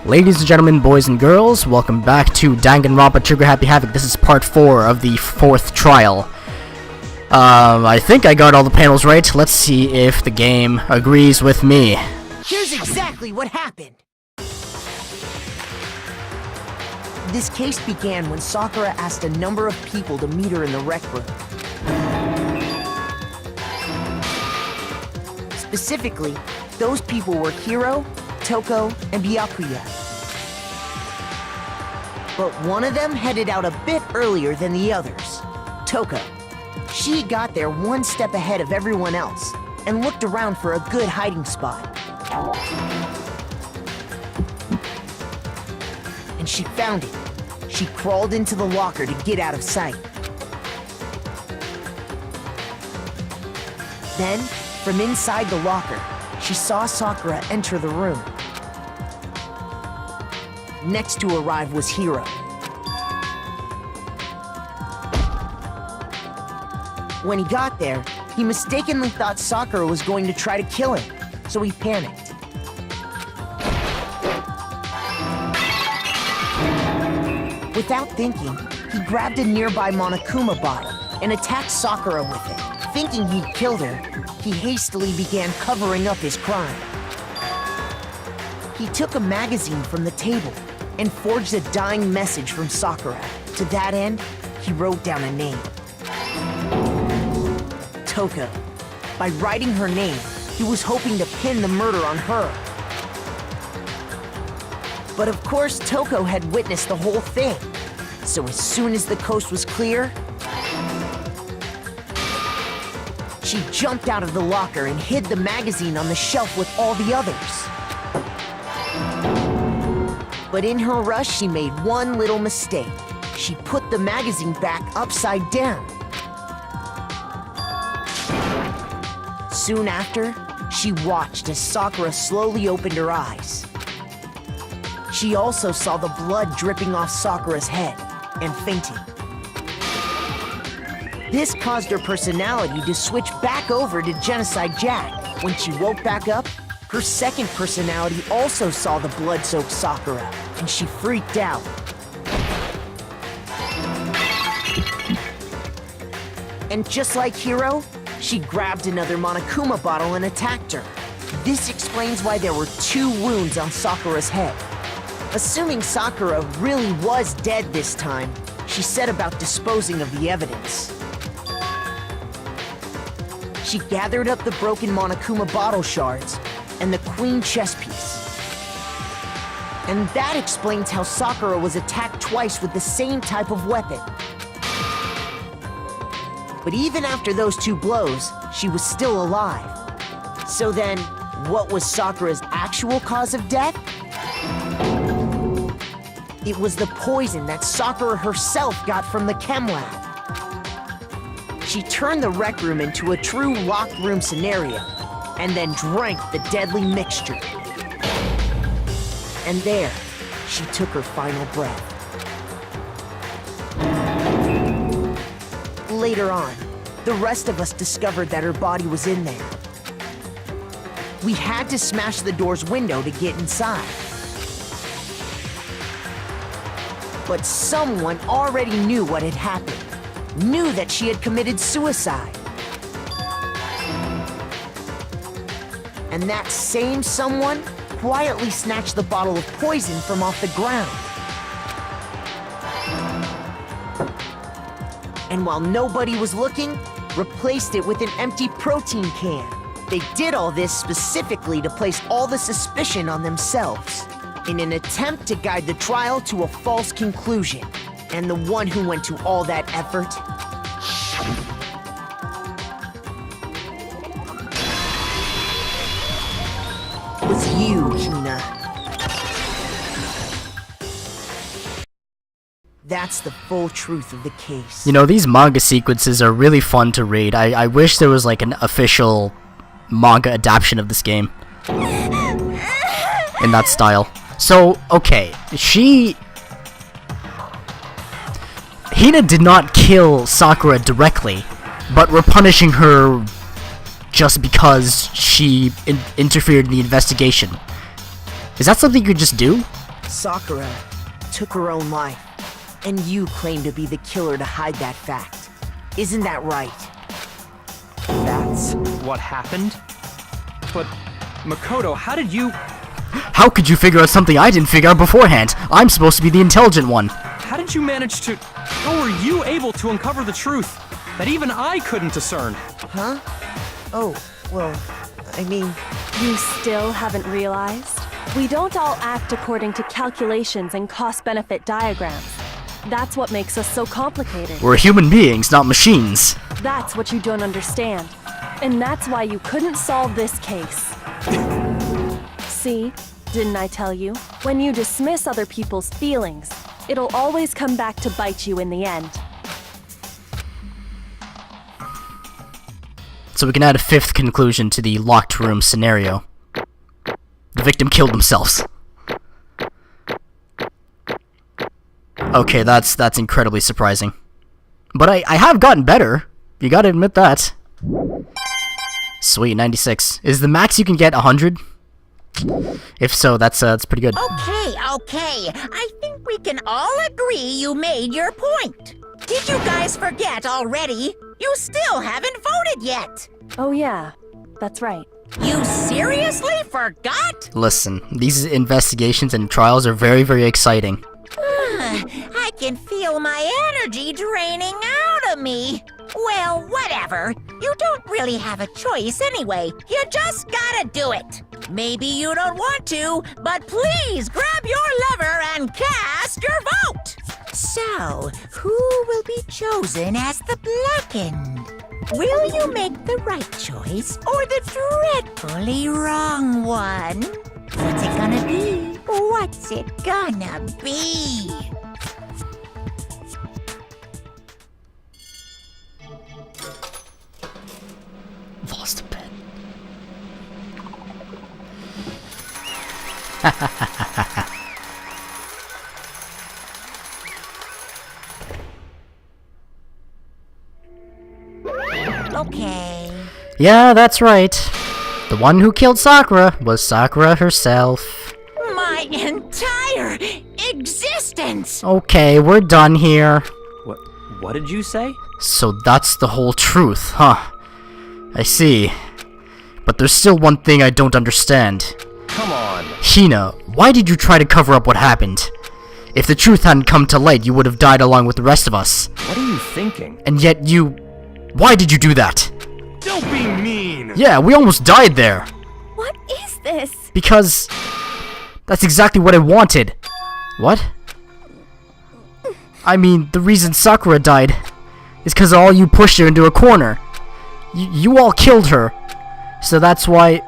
Ladies and gentlemen, boys and girls, welcome back to Danganronpa Trigger Happy Havoc. This is part 4 of the 4th trial. I think I got all the panels right. Let's see if the game agrees with me. Here's exactly what happened. This case began when Sakura asked a number of people to meet her in the rec room. Specifically, those people were Hiro, Toko, and Byakuya. But one of them headed out a bit earlier than the others, Toko. She got there one step ahead of everyone else and looked around for a good hiding spot. And she found it. She crawled into the locker to get out of sight. Then, from inside the locker, she saw Sakura enter the room. Next to arrive was Hiro. When he got there, he mistakenly thought Sakura was going to try to kill him, so he panicked. Without thinking, he grabbed a nearby Monokuma bottle and attacked Sakura with it. Thinking he'd killed her, he hastily began covering up his crime. He took a magazine from the table and forged a dying message from Sakura. To that end, he wrote down a name. Toko. By writing her name, he was hoping to pin the murder on her. But of course, Toko had witnessed the whole thing. So as soon as the coast was clear, she jumped out of the locker and hid the magazine on the shelf with all the others. But in her rush, she made one little mistake. She put the magazine back upside down. Soon after, she watched as Sakura slowly opened her eyes. She also saw the blood dripping off Sakura's head and fainted. This caused her personality to switch back over to Genocide Jack. When she woke back up, her second personality also saw the blood-soaked Sakura, and she freaked out. And just like Hiro, she grabbed another Monokuma bottle and attacked her. This explains why there were 2 wounds on Sakura's head. Assuming Sakura really was dead this time, she set about disposing of the evidence. She gathered up the broken Monokuma bottle shards and the queen chess piece. And that explains how Sakura was attacked twice with the same type of weapon. But even after those 2 blows, she was still alive. So then, what was Sakura's actual cause of death? It was the poison that Sakura herself got from the chem lab. She turned the rec room into a true locked room scenario, and then drank the deadly mixture. And there, she took her final breath. Later on, the rest of us discovered that her body was in there. We had to smash the door's window to get inside. But someone already knew what had happened, knew that she had committed suicide. And that same someone quietly snatched the bottle of poison from off the ground. And while nobody was looking, replaced it with an empty protein can. They did all this specifically to place all the suspicion on themselves, in an attempt to guide the trial to a false conclusion. And the one who went to all that effort was you, Hina. That's the full truth of the case. You know, these manga sequences are really fun to read. I wish there was like an official manga adaptation of this game in that style. So, okay, Hina did not kill Sakura directly, but we're punishing her just because she interfered in the investigation. Is that something you could just do? Sakura took her own life, and you claim to be the killer to hide that fact. Isn't that right? That's What happened? But, Makoto, how did you... How could you figure out something I didn't figure out beforehand? I'm supposed to be the intelligent one. How did you manage to... How were you able to uncover the truth that even I couldn't discern? Huh? Oh, well, I mean... You still haven't realized? We don't all act according to calculations and cost-benefit diagrams. That's what makes us so complicated. We're human beings, not machines. That's what you don't understand. And that's why you couldn't solve this case. See? Didn't I tell you? When you dismiss other people's feelings, it'll always come back to bite you in the end. So we can add a fifth conclusion to the locked room scenario. The victim killed themselves. Okay, that's incredibly surprising. But I have gotten better. You gotta admit that. Sweet, 96. Is the max you can get 100? If so, that's pretty good. Okay. I think we can all agree you made your point. Did you guys forget already? You still haven't voted yet. Oh yeah, that's right. You seriously forgot? Listen, these investigations and trials are very, very exciting. I can feel my energy draining out of me. Well, whatever. You don't really have a choice anyway. You just gotta do it. Maybe you don't want to, but please grab your lever and cast your vote. So, who will be chosen as the blackened? Will you make the right choice or the dreadfully wrong one? What's it gonna be? What's it gonna be? Lost a pen. Okay. Yeah, that's right. The one who killed Sakura was Sakura herself. My entire existence! Okay, we're done here. What did you say? So that's the whole truth, huh? I see. But there's still one thing I don't understand. Come on. Hina, why did you try to cover up what happened? If the truth hadn't come to light, you would have died along with the rest of us. What are you thinking? And yet you... Why did you do that? Don't be mean! Yeah, we almost died there. What is this? Because... That's exactly what I wanted. What? I mean, the reason Sakura died is because all you pushed her into a corner. You all killed her. So that's why...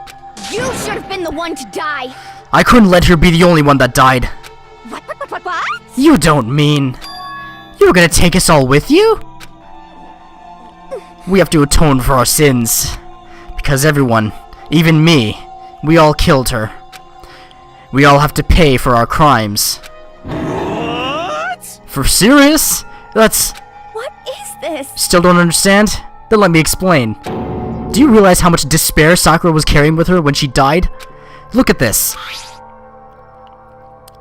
You should have been the one to die! I couldn't let her be the only one that died. What? You don't mean... You were gonna take us all with you? We have to atone for our sins. Because everyone, even me, we all killed her. We all have to pay for our crimes. What? For serious? That's... What is this? Still don't understand? Then let me explain. Do you realize how much despair Sakura was carrying with her when she died? Look at this.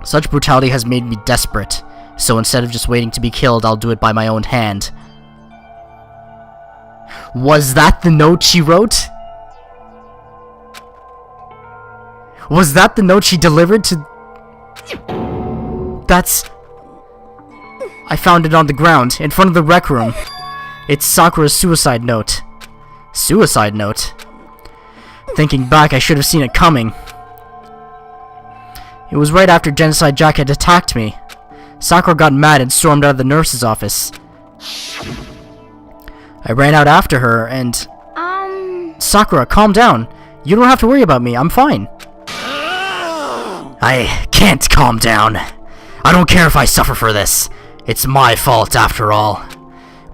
Such brutality has made me desperate. So instead of just waiting to be killed, I'll do it by my own hand. Was that the note she wrote? Was that the note she delivered to... That's... I found it on the ground, in front of the rec room. It's Sakura's suicide note. Suicide note? Thinking back, I should have seen it coming. It was right after Genocide Jack had attacked me. Sakura got mad and stormed out of the nurse's office. I ran out after her and... Sakura, calm down. You don't have to worry about me, I'm fine. I can't calm down. I don't care if I suffer for this. It's my fault after all.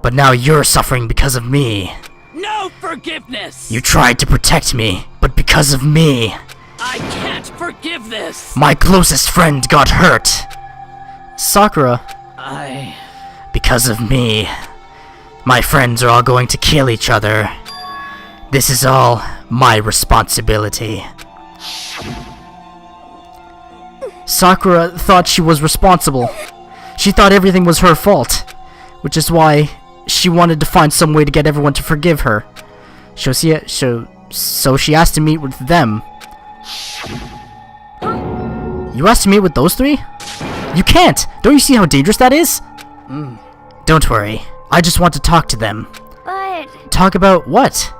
But now you're suffering because of me. No forgiveness! You tried to protect me, but because of me. I can't forgive this! My closest friend got hurt. Sakura. Because of me. My friends are all going to kill each other. This is all my responsibility. Sakura thought she was responsible. She thought everything was her fault, which is why she wanted to find some way to get everyone to forgive her. So she asked to meet with them. You asked to meet with those three? You can't! Don't you see how dangerous that is? Don't worry. I just want to talk to them. But, Talk about what?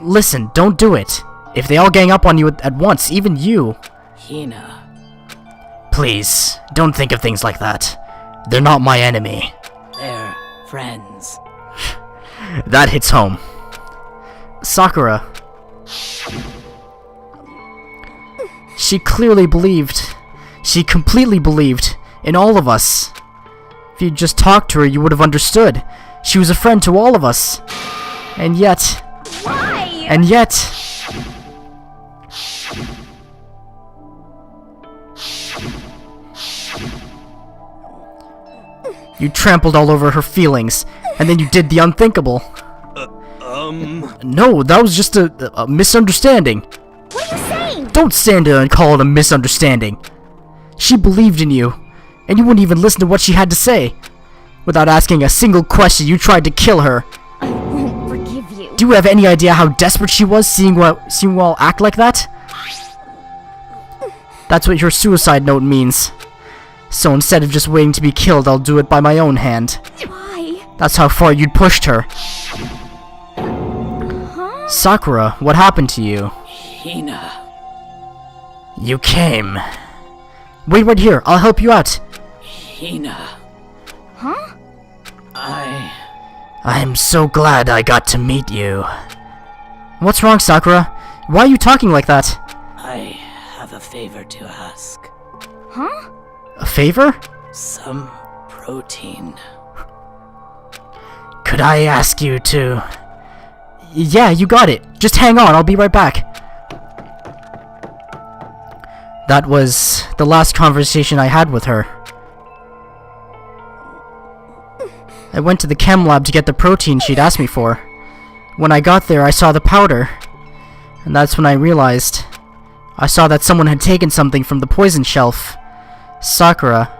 Listen, don't do it. If they all gang up on you at once, even you. Hina. Please, don't think of things like that. They're not my enemy. They're friends. That hits home. Sakura. She clearly believed. She completely believed in all of us. If you'd just talked to her, you would have understood. She was a friend to all of us. And yet... why? And yet... You trampled all over her feelings, and then you did the unthinkable. No, that was just a misunderstanding. What are you saying? Don't stand there and call it a misunderstanding. She believed in you, and you wouldn't even listen to what she had to say. Without asking a single question, you tried to kill her. I won't forgive you. Do you have any idea how desperate she was seeing you all act like that? That's what your suicide note means. So instead of just waiting to be killed, I'll do it by my own hand. Why? That's how far you'd pushed her. Huh? Sakura, what happened to you? Hina. You came. Wait right here, I'll help you out. Hina. Huh? I'm so glad I got to meet you. What's wrong, Sakura? Why are you talking like that? I have a favor to ask. Huh? A favor? Some protein. Could I ask you to... Yeah, you got it. Just hang on, I'll be right back. That was the last conversation I had with her. I went to the chem lab to get the protein she'd asked me for. When I got there, I saw the powder. And that's when I realized. I saw that someone had taken something from the poison shelf. Sakura.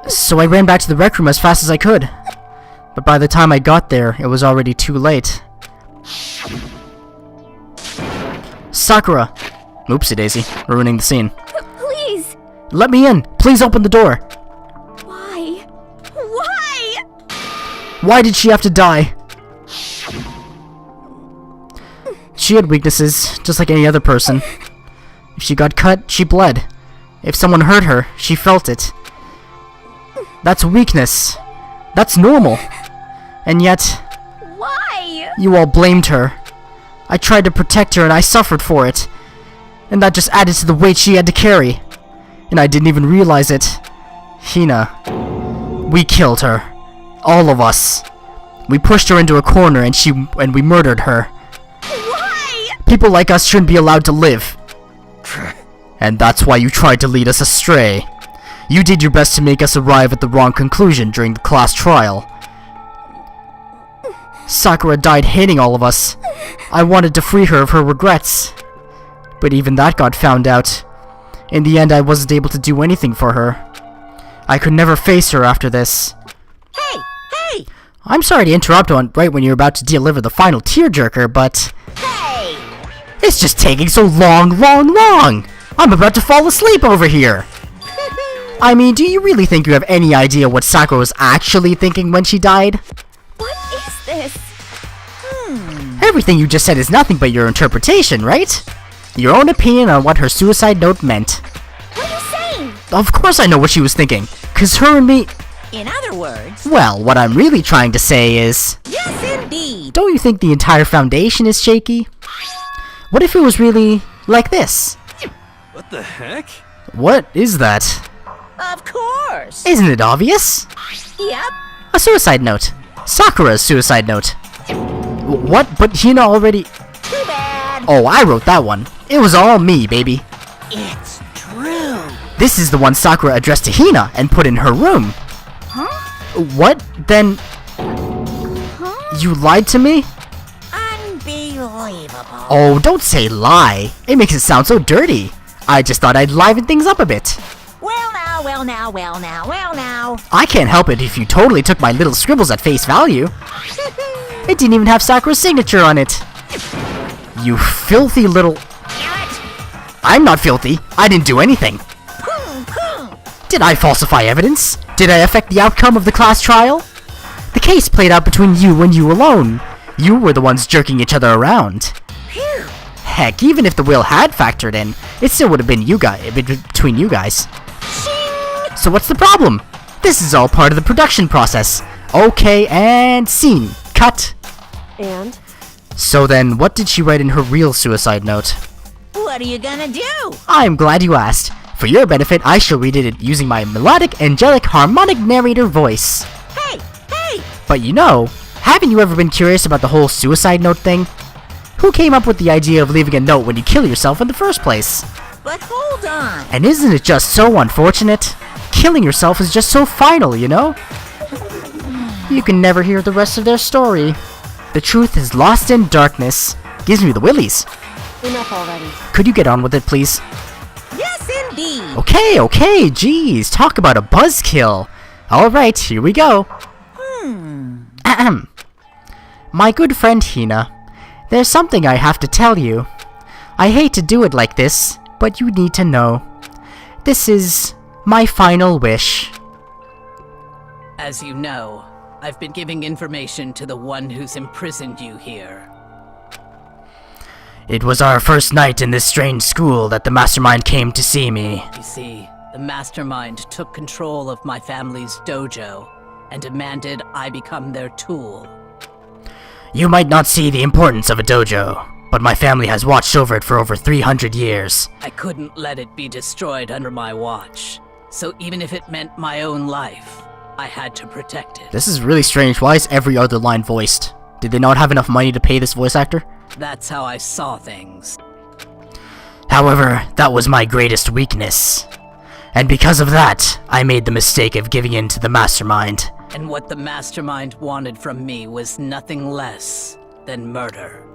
So I ran back to the rec room as fast as I could. But by the time I got there, it was already too late. Sakura! Oopsie daisy, ruining the scene. Please! Let me in! Please open the door! Why? Why? Why did she have to die? She had weaknesses, just like any other person. If she got cut, she bled. If someone hurt her, she felt it. That's weakness. That's normal. And yet, Why? you all blamed her. I tried to protect her and I suffered for it. And that just added to the weight she had to carry. And I didn't even realize it. Hina. We killed her. All of us. We pushed her into a corner and we murdered her. Why? People like us shouldn't be allowed to live. And that's why you tried to lead us astray. You did your best to make us arrive at the wrong conclusion during the class trial. Sakura died hating all of us. I wanted to free her of her regrets. But even that got found out. In the end, I wasn't able to do anything for her. I could never face her after this. Hey! Hey! I'm sorry to interrupt right when you're about to deliver the final tearjerker, but... Hey! It's just taking so long! I'm about to fall asleep over here! I mean, do you really think you have any idea what Sakura was actually thinking when she died? What is this? Everything you just said is nothing but your interpretation, right? Your own opinion on what her suicide note meant. What are you saying? Of course I know what she was thinking, 'cause her and me... In other words, Well, what I'm really trying to say is... yes indeed. Don't you think the entire foundation is shaky? What if it was really like this? What the heck? What is that? Of course. Isn't it obvious? Yep. A suicide note. Sakura's suicide note. What? But Hina already... Too bad. Oh, I wrote that one. It was all me, baby. It's true. This is the one Sakura addressed to Hina and put in her room. Huh? What? Then... Huh? You lied to me? Unbelievable. Oh, don't say lie. It makes it sound so dirty. I just thought I'd liven things up a bit. Well now, well now, well now, well now. I can't help it if you totally took my little scribbles at face value. It didn't even have Sakura's signature on it. You filthy little... Damn it! I'm not filthy. I didn't do anything. Did I falsify evidence? Did I affect the outcome of the class trial? The case played out between you and you alone. You were the ones jerking each other around. Phew. Heck, even if the will had factored in, it still would have been between you guys. Shing! So what's the problem? This is all part of the production process. Okay, and scene. Cut. And? So then, what did she write in her real suicide note? What are you gonna do? I'm glad you asked. For your benefit, I shall read it using my melodic, angelic, harmonic narrator voice. Hey! Hey! But you know, haven't you ever been curious about the whole suicide note thing? Who came up with the idea of leaving a note when you kill yourself in the first place? But hold on. And isn't it just so unfortunate? Killing yourself is just so final, you know? You can never hear the rest of their story. The truth is lost in darkness. Gives me the willies. Enough already. Could you get on with it, please? Yes, indeed. Okay, geez, talk about a buzzkill. Alright, here we go. Ahem. My good friend Hina, there's something I have to tell you. I hate to do it like this, but you need to know. This is my final wish. As you know, I've been giving information to the one who's imprisoned you here. It was our first night in this strange school that the mastermind came to see me. You see, the mastermind took control of my family's dojo and demanded I become their tool. You might not see the importance of a dojo, but my family has watched over it for over 300 years. I couldn't let it be destroyed under my watch, so even if it meant my own life, I had to protect it. This is really strange. Why is every other line voiced? Did they not have enough money to pay this voice actor? That's how I saw things. However, that was my greatest weakness. And because of that, I made the mistake of giving in to the mastermind. And what the mastermind wanted from me was nothing less than murder.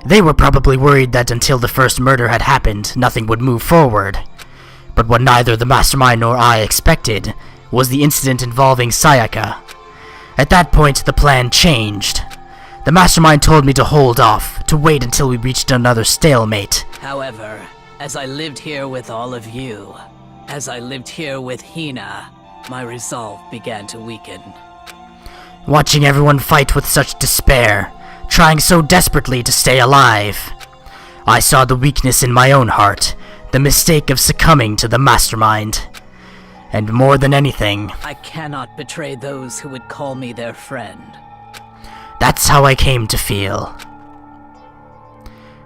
They were probably worried that until the first murder had happened, nothing would move forward. But what neither the mastermind nor I expected was the incident involving Sayaka. At that point, the plan changed. The mastermind told me to hold off, to wait until we reached another stalemate. However, as I lived here with all of you, as I lived here with Hina, my resolve began to weaken. Watching everyone fight with such despair, trying so desperately to stay alive, I saw the weakness in my own heart, the mistake of succumbing to the mastermind. And more than anything, I cannot betray those who would call me their friend. that's how I came to feel.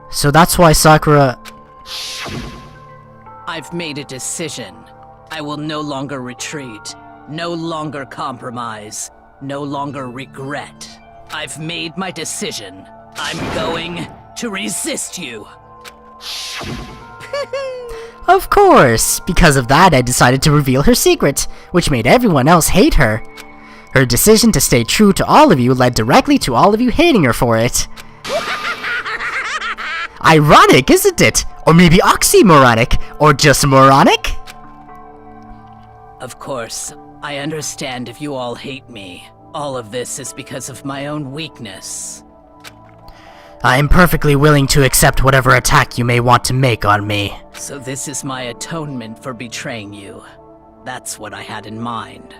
So that's why Sakura... I've made a decision. I will no longer retreat, no longer compromise, no longer regret. I've made my decision. I'm going to resist you. Of course! Because of that, I decided to reveal her secret, which made everyone else hate her. Her decision to stay true to all of you led directly to all of you hating her for it. Ironic, isn't it? Or maybe oxymoronic? Or just moronic? Of course, I understand if you all hate me. All of this is because of my own weakness. I am perfectly willing to accept whatever attack you may want to make on me. So this is my atonement for betraying you. That's what I had in mind.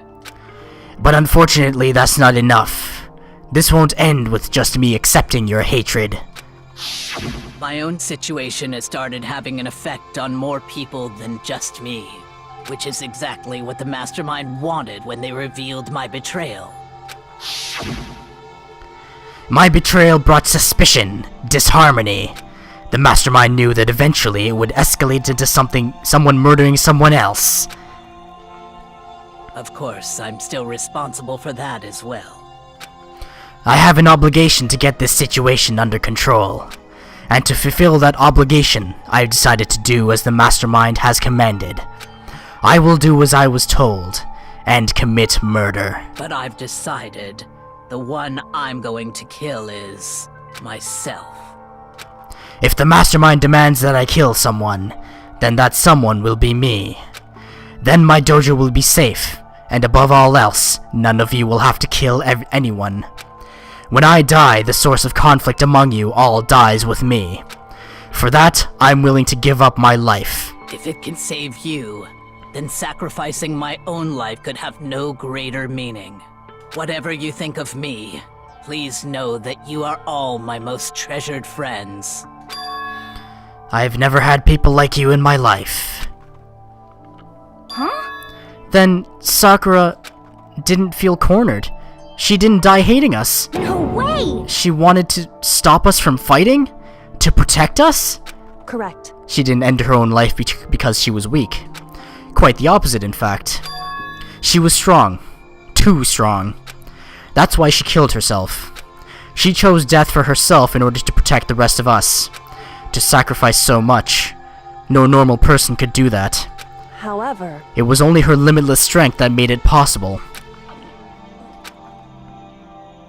But unfortunately, that's not enough. This won't end with just me accepting your hatred. My own situation has started having an effect on more people than just me, which is exactly what the mastermind wanted when they revealed my betrayal. My betrayal brought suspicion, disharmony. The mastermind knew that eventually it would escalate into someone murdering someone else. Of course, I'm still responsible for that as well. I have an obligation to get this situation under control. And to fulfill that obligation, I've decided to do as the mastermind has commanded. I will do as I was told, and commit murder. But I've decided the one I'm going to kill is myself. If the mastermind demands that I kill someone, then that someone will be me. Then my dojo will be safe, and above all else, none of you will have to kill anyone. When I die, the source of conflict among you all dies with me. For that, I'm willing to give up my life. If it can save you, then sacrificing my own life could have no greater meaning. Whatever you think of me, please know that you are all my most treasured friends. I've never had people like you in my life. Huh? Then Sakura didn't feel cornered. She didn't die hating us. No way! She wanted to stop us from fighting? To protect us? Correct. She didn't end her own life because she was weak. Quite the opposite, in fact. She was strong. Too strong. That's why she killed herself. She chose death for herself in order to protect the rest of us. To sacrifice so much. No normal person could do that. However, It was only her limitless strength that made it possible.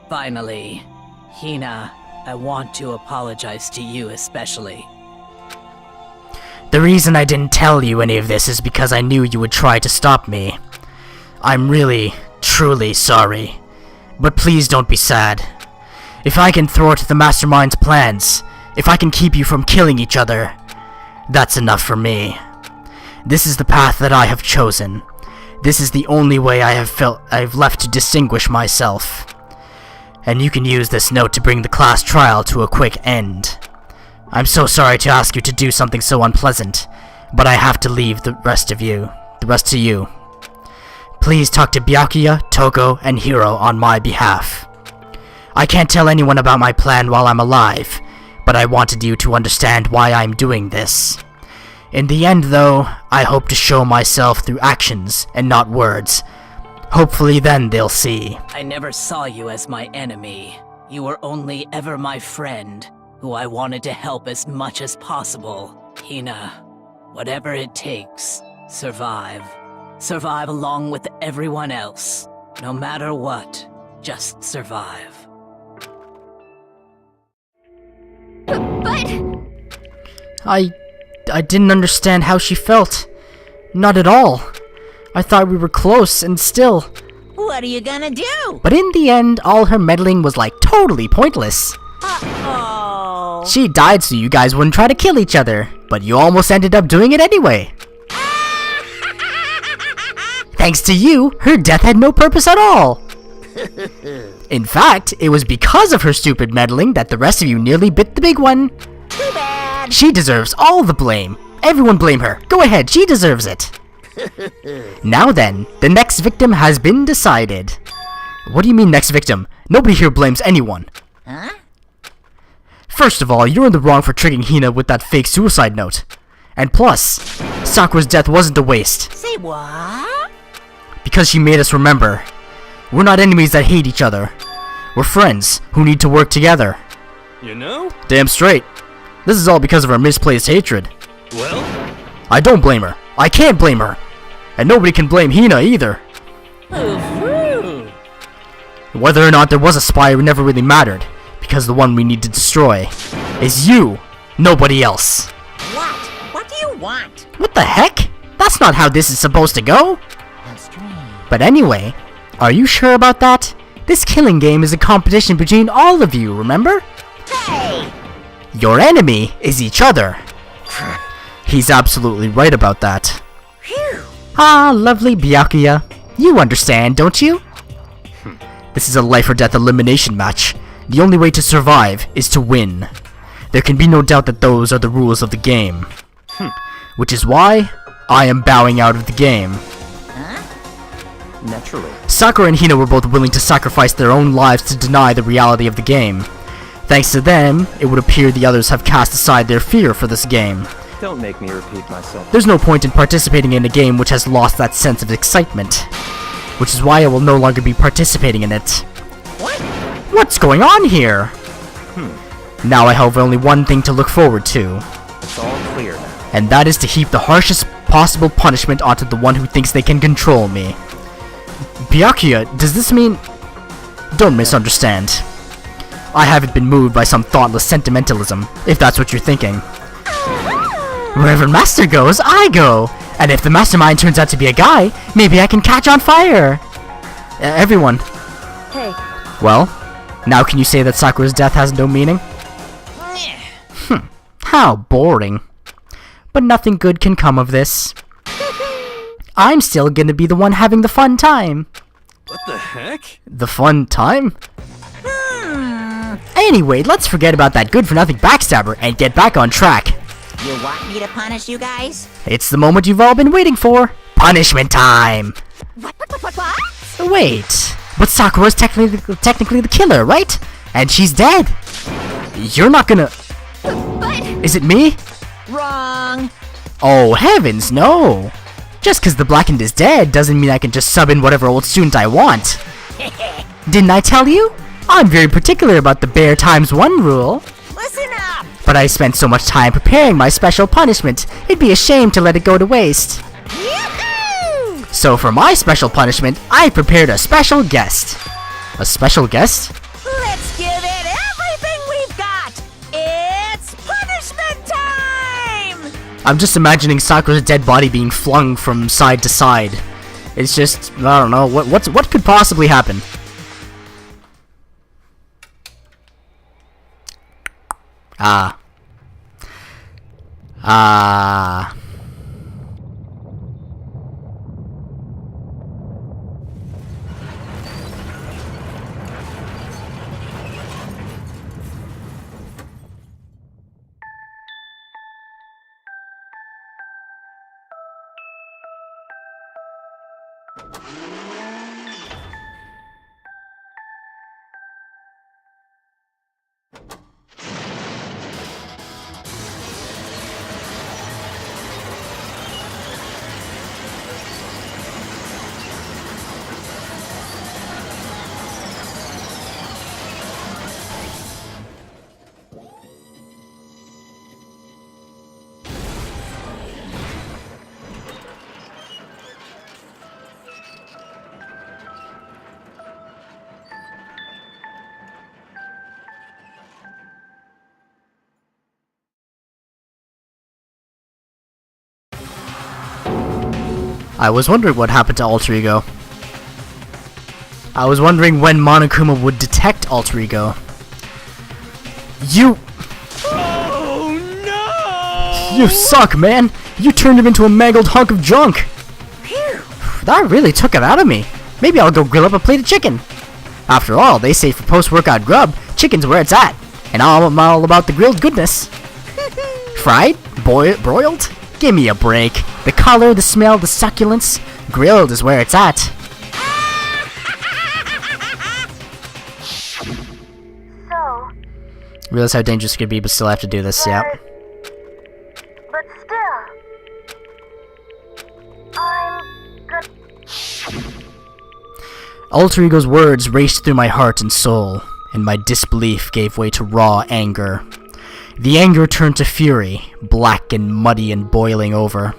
Finally, Hina, I want to apologize to you especially. The reason I didn't tell you any of this is because I knew you would try to stop me. I'm really, truly sorry. But please don't be sad. If I can thwart the Mastermind's plans, if I can keep you from killing each other, that's enough for me. This is the path that I have chosen. This is the only way I've left to distinguish myself. And you can use this note to bring the class trial to a quick end. I'm so sorry to ask you to do something so unpleasant, but I have to leave the rest to you. Please talk to Byakuya, Toko, and Hiro on my behalf. I can't tell anyone about my plan while I'm alive, but I wanted you to understand why I'm doing this. In the end, though, I hope to show myself through actions and not words. Hopefully then they'll see. I never saw you as my enemy. You were only ever my friend, who I wanted to help as much as possible. Hina, whatever it takes, survive. Survive along with everyone else. No matter what, just survive. But I didn't understand how she felt. Not at all. I thought we were close, and still. What are you gonna do? But in the end, all her meddling was like totally pointless. Uh-oh. She died so you guys wouldn't try to kill each other, but you almost ended up doing it anyway. Thanks to you, her death had no purpose at all. In fact, it was because of her stupid meddling that the rest of you nearly bit the big one. Too bad. She deserves all the blame. Everyone blame her. Go ahead, she deserves it. Now then, the next victim has been decided. What do you mean next victim? Nobody here blames anyone. Huh? First of all, you're in the wrong for tricking Hina with that fake suicide note. And plus, Sakura's death wasn't a waste. Say what? Because she made us remember. We're not enemies that hate each other. We're friends who need to work together. You know? Damn straight. This is all because of our misplaced hatred. Well, I don't blame her. I can't blame her. And nobody can blame Hina either. Ooh. Whether or not there was a spy never really mattered, because the one we need to destroy is you, nobody else. What? What do you want? What the heck? That's not how this is supposed to go. How strange. But anyway, are you sure about that? This killing game is a competition between all of you, remember? Hey! Your enemy is each other. He's absolutely right about that. Phew. Ah, lovely Byakuya. You understand, don't you? This is a life or death elimination match. The only way to survive is to win. There can be no doubt that those are the rules of the game. Which is why I am bowing out of the game. naturally. Sakura and Hina were both willing to sacrifice their own lives to deny the reality of the game. Thanks to them, it would appear the others have cast aside their fear for this game. Don't make me repeat myself. There's no point in participating in a game which has lost that sense of excitement. Which is why I will no longer be participating in it. What? What's going on here? Now I have only one thing to look forward to, It's all clear now. and that is to heap the harshest possible punishment onto the one who thinks they can control me. Byakuya, does this mean... Don't misunderstand. I haven't been moved by some thoughtless sentimentalism, if that's what you're thinking. Wherever Master goes, I go. And if the mastermind turns out to be a guy, maybe I can catch on fire. Everyone. Hey, Well, now can you say that Sakura's death has no meaning? How boring. But nothing good can come of this. I'm still gonna be the one having the fun time. What the heck? The fun time? Anyway, let's forget about that good-for-nothing backstabber and get back on track. You want me to punish you guys? It's the moment you've all been waiting for. Punishment time! What? Wait, but Sakura's technically the killer, right? And she's dead. You're not gonna... But Is it me? Wrong. Oh, heavens, no! Just because the Blackened is dead doesn't mean I can just sub in whatever old student I want. Didn't I tell you? I'm very particular about the bear times 1 rule. Listen up. But I spent so much time preparing my special punishment, it'd be a shame to let it go to waste. Yoo-hoo! So for my special punishment, I prepared a special guest. A special guest? Let's give it everything we've got. It's punishment time. I'm just imagining Sakura's dead body being flung from side to side. It's just, I don't know, what could possibly happen? I was wondering what happened to Alter Ego. I was wondering when Monokuma would detect Alter Ego. You... Oh no! You suck, man! You turned him into a mangled hunk of junk! That really took it out of me. Maybe I'll go grill up a plate of chicken. After all, they say for post-workout grub, chicken's where it's at. And I'm all about the grilled goodness. Fried? Broiled? Give me a break. The color, the smell, the succulence. Grilled is where it's at. so, Realize how dangerous it could be, but still have to do this, yeah. but still, I'm gonna. Alter Ego's words raced through my heart and soul, and my disbelief gave way to raw anger. The anger turned to fury, black and muddy and boiling over.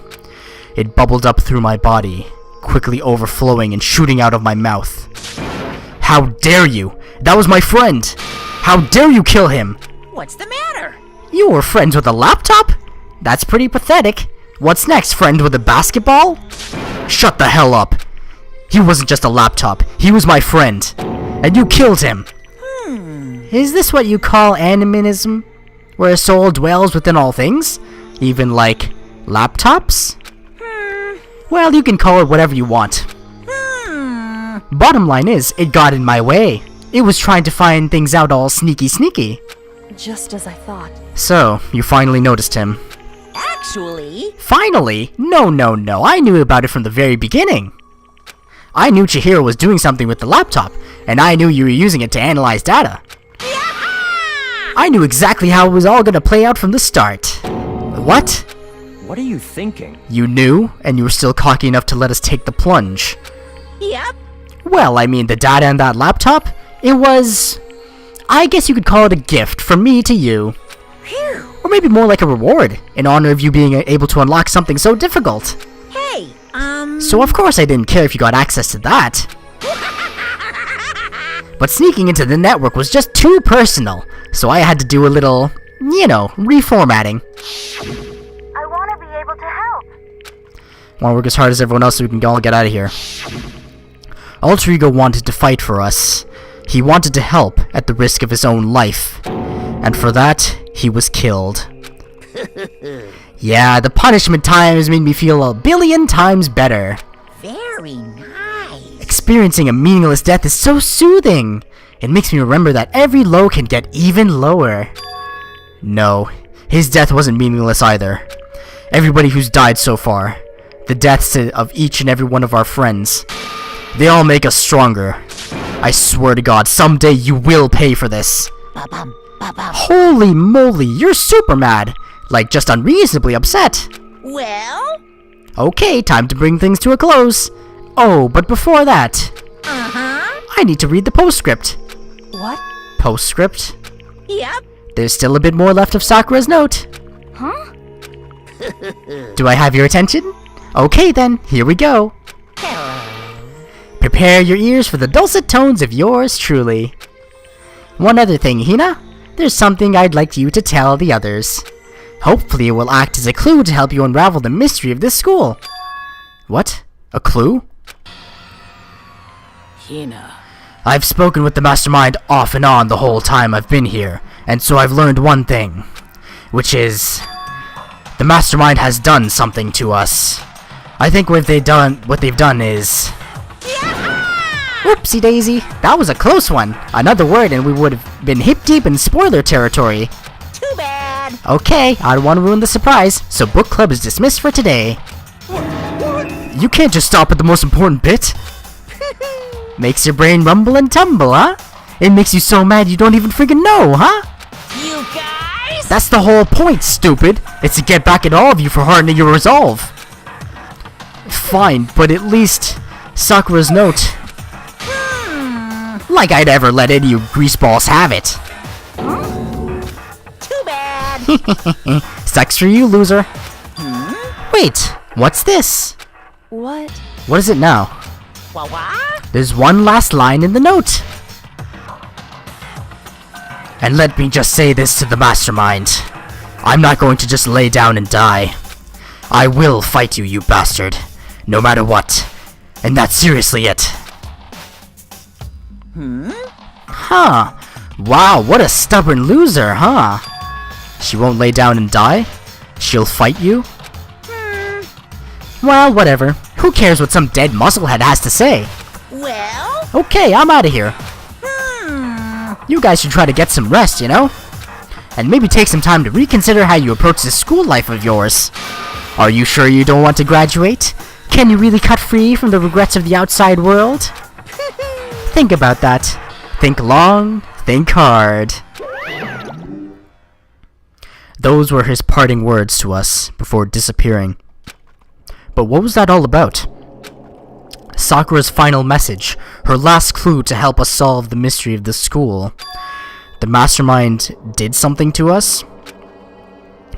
It bubbled up through my body, quickly overflowing and shooting out of my mouth. How dare you! That was my friend! How dare you kill him! What's the matter? You were friends with a laptop? That's pretty pathetic. What's next, friend with a basketball? Shut the hell up! He wasn't just a laptop, he was my friend. And you killed him! Is this what you call animism? Where a soul dwells within all things? Even like laptops? Well, you can call it whatever you want. Bottom line is, it got in my way. It was trying to find things out all sneaky. just as I thought. So, you finally noticed him. Actually, Finally? No, I knew about it from the very beginning. I knew Chihiro was doing something with the laptop, and I knew you were using it to analyze data. I knew exactly how it was all gonna play out from the start. What? What are you thinking? You knew, and you were still cocky enough to let us take the plunge. yep. Well, I mean, the data in that laptop, it was... I guess you could call it a gift from me to you. Or maybe more like a reward, in honor of you being able to unlock something so difficult. Hey, So of course I didn't care if you got access to that. But sneaking into the network was just too personal, so I had to do a little, reformatting. I want to Want to work as hard as everyone else so we can all get out of here. Alter Ego wanted to fight for us. He wanted to help at the risk of his own life. And for that, he was killed. Yeah, the punishment time has made me feel a billion times better. Very nice. Experiencing a meaningless death is so soothing. It makes me remember that every low can get even lower. No, his death wasn't meaningless either. Everybody who's died so far, the deaths of each and every one of our friends, they all make us stronger. I swear to God, someday you will pay for this. Ba-bum, ba-bum. Holy moly, you're super mad. Like, just unreasonably upset. Well? Okay, time to bring things to a close. Oh, but before that, I need to read the postscript. What? Postscript? Yep. There's still a bit more left of Sakura's note. Huh? Do I have your attention? Okay then, here we go. Prepare your ears for the dulcet tones of yours truly. One other thing, Hina. There's something I'd like you to tell the others. Hopefully it will act as a clue to help you unravel the mystery of this school. What? A clue? Hina. I've spoken with the Mastermind off and on the whole time I've been here, and so I've learned one thing, which is the Mastermind has done something to us. I think what they've done is whoopsie daisy, that was a close one. Another word and we would have been hip deep in spoiler territory. Too bad. Okay, I don't want to ruin the surprise, so book club is dismissed for today. You can't just stop at the most important bit. Makes your brain rumble and tumble, huh? It makes you so mad you don't even freaking know, huh? You guys? That's the whole point, stupid. It's to get back at all of you for hardening your resolve. Fine, but at least Sakura's note. Like I'd ever let any of you greaseballs have it. Too bad. Sucks for you, loser. Wait, what's this? What? What is it now? What? There's one last line in the note. And let me just say this to the Mastermind. I'm not going to just lay down and die. I will fight you, you bastard. No matter what. And that's seriously it. Huh. Wow, what a stubborn loser, huh? She won't lay down and die? She'll fight you? Well, whatever. Who cares what some dead musclehead has to say? Well? Okay, I'm out of here. You guys should try to get some rest, you know? And maybe take some time to reconsider how you approach this school life of yours. Are you sure you don't want to graduate? Can you really cut free from the regrets of the outside world? Think about that. Think long, think hard. Those were his parting words to us before disappearing. But what was that all about? Sakura's final message, her last clue to help us solve the mystery of the school. The Mastermind did something to us?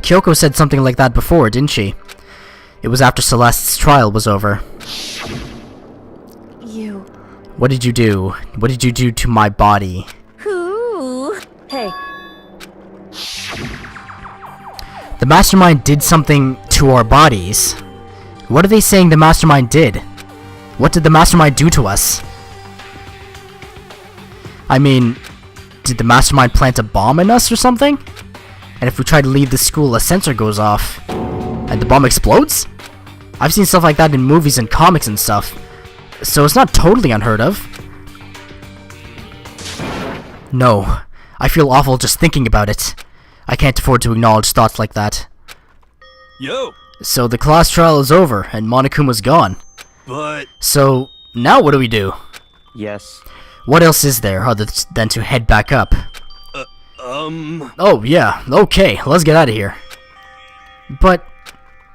Kyoko said something like that before, didn't she? It was after Celeste's trial was over. You. What did you do? What did you do to my body? Who? Hey, The Mastermind did something to our bodies. What are they saying the Mastermind did? What did the Mastermind do to us? I mean, did the Mastermind plant a bomb in us or something? And if we try to leave the school, a sensor goes off. And the bomb explodes? I've seen stuff like that in movies and comics and stuff. So it's not totally unheard of. No, I feel awful just thinking about it. I can't afford to acknowledge thoughts like that. Yo, So the class trial is over, and Monokuma's gone. but So, now what do we do? Yes. What else is there other than to head back up? Oh, yeah, okay, let's get out of here. But,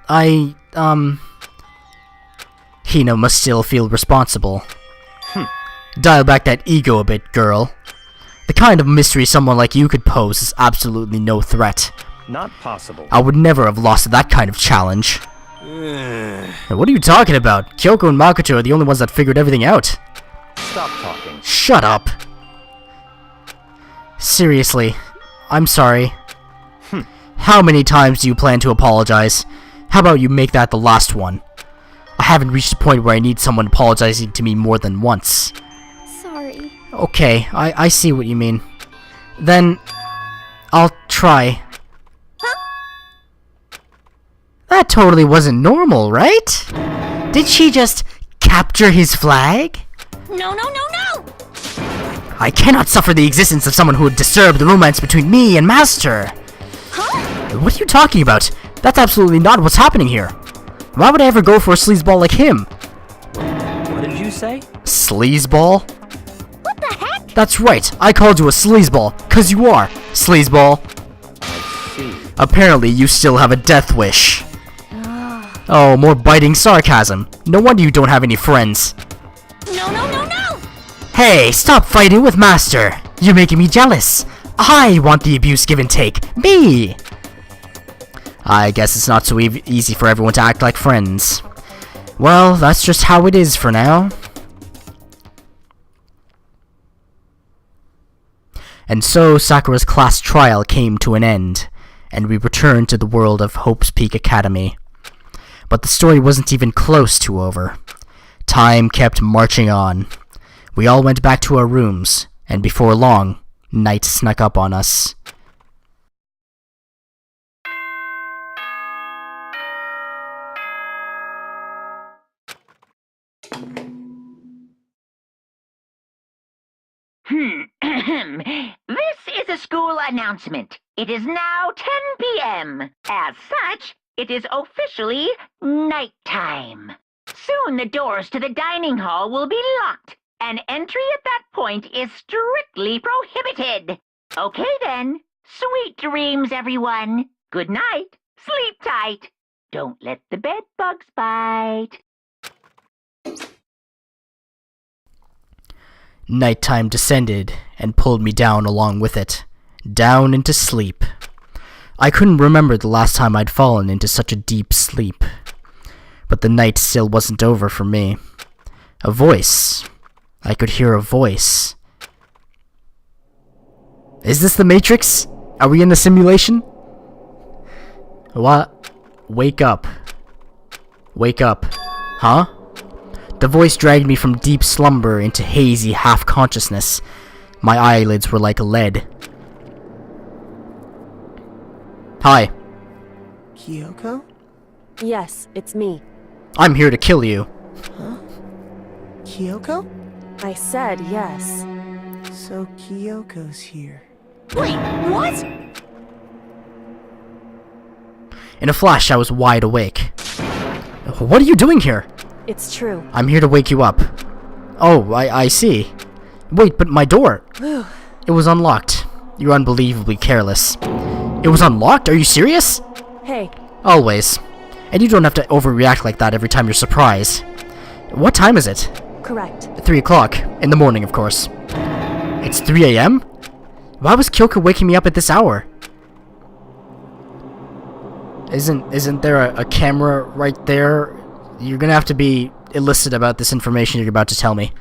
Hina must still feel responsible. Dial back that ego a bit, girl. The kind of mystery someone like you could pose is absolutely no threat. Not possible. I would never have lost to that kind of challenge. What are you talking about? Kyoko and Makoto are the only ones that figured everything out. Stop talking. Shut up. Seriously, I'm sorry. How many times do you plan to apologize? How about you make that the last one? haven't reached a point where I need someone apologizing to me more than once. Sorry. Okay, I see what you mean. Then, I'll try. That totally wasn't normal, right? Did she just capture his flag? No, no, no, no! I cannot suffer the existence of someone who would disturb the romance between me and Master. Huh? What are you talking about? That's absolutely not what's happening here. Why would I ever go for a sleazeball like him? What did you say? Sleazeball? What the heck? That's right, I called you a sleazeball, 'cause you are, sleazeball. I see. Apparently, you still have a death wish. Oh, more biting sarcasm. No wonder you don't have any friends. No, no, no, no! Hey, stop fighting with Master. You're making me jealous. I want the abuse give and take. Me! I guess it's not so easy for everyone to act like friends. Well, that's just how it is for now. And so Sakura's class trial came to an end, and we returned to the world of Hope's Peak Academy. But the story wasn't even close to over. Time kept marching on. We all went back to our rooms, and before long, night snuck up on us. This is a school announcement. It is now 10 p.m. As such, it is officially nighttime. Soon the doors to the dining hall will be locked, and entry at that point is strictly prohibited. Okay then. Sweet dreams, everyone. Good night. Sleep tight. Don't let the bed bugs bite. Nighttime descended and pulled me down along with it, down into sleep. I couldn't remember the last time I'd fallen into such a deep sleep. But the night still wasn't over for me. A voice. I could hear a voice. Is this the Matrix? Are we in the simulation? What? Wake up. Wake up. Huh? The voice dragged me from deep slumber into hazy half-consciousness. My eyelids were like lead. Hi. Kyoko? Yes, it's me. I'm here to kill you. Huh? Kyoko? I said yes. So Kyoko's here. Wait, what? In a flash, I was wide awake. What are you doing here? It's true. I'm here to wake you up. Oh, I see. Wait, but my door. It was unlocked. You're unbelievably careless. It was unlocked? Are you serious? Hey, Always. And you don't have to overreact like that every time you're surprised. What time is it? correct. 3 o'clock. In the morning, of course. It's 3 a.m.? Why was Kyoko waking me up at this hour? Isn't there a camera right there? You're gonna have to be illicit about this information you're about to tell me.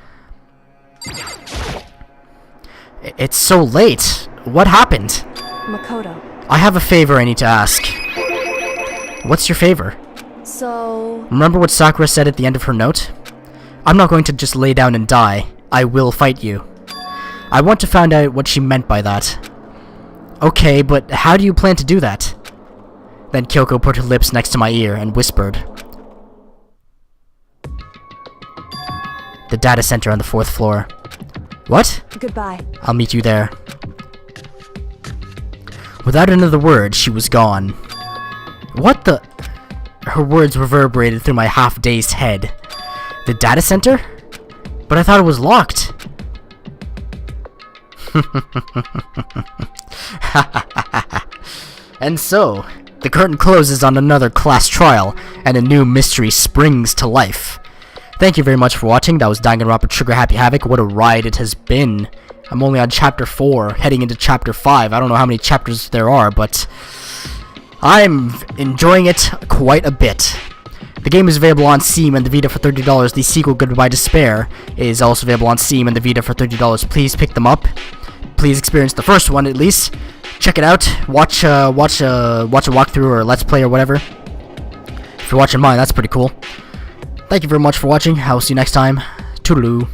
It's so late. What happened? Makoto. I have a favor I need to ask. What's your favor? So, Remember what Sakura said at the end of her note? I'm not going to just lay down and die. I will fight you. I want to find out what she meant by that. Okay, but how do you plan to do that? Then Kyoko put her lips next to my ear and whispered. The data center on the 4th floor. What? goodbye. I'll meet you there. Without another word, she was gone. What the... Her words reverberated through my half-dazed head. The data center? But I thought it was locked. And so, the curtain closes on another class trial, and a new mystery springs to life. Thank you very much for watching. That was Danganronpa Trigger Happy Havoc. What a ride it has been. I'm only on chapter 4, heading into chapter 5. I don't know how many chapters there are, but I'm enjoying it quite a bit. The game is available on Steam and the Vita for $30. The sequel, Goodbye Despair, is also available on Steam and the Vita for $30. Please pick them up. Please experience the first one at least. Check it out. Watch a walkthrough or Let's Play or whatever. If you're watching mine, that's pretty cool. Thank Thank you very much for watching. I'll see you next time. Toodaloo.